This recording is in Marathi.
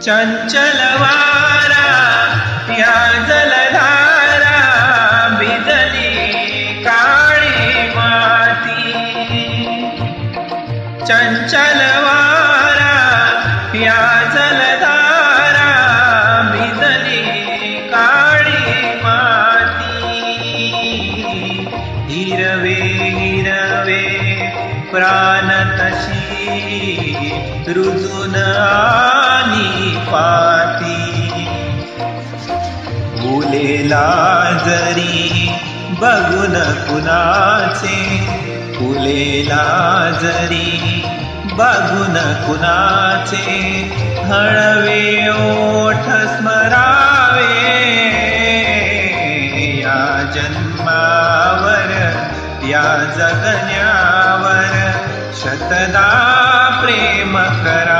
चंचल वारा या जलधारा भिजली काळी माती. चंचल वारा या जलधारा भिजली काळी माती. हिरवे हिरवे प्राण तशी रुजून आणि पाती. फुलेला जरी बघून कुणाचे, फुलेला जरी बघून कुणाचे, हळवे ओठ स्मरावे. या जन्मावर या जगण्यावर शतदा प्रेम करा.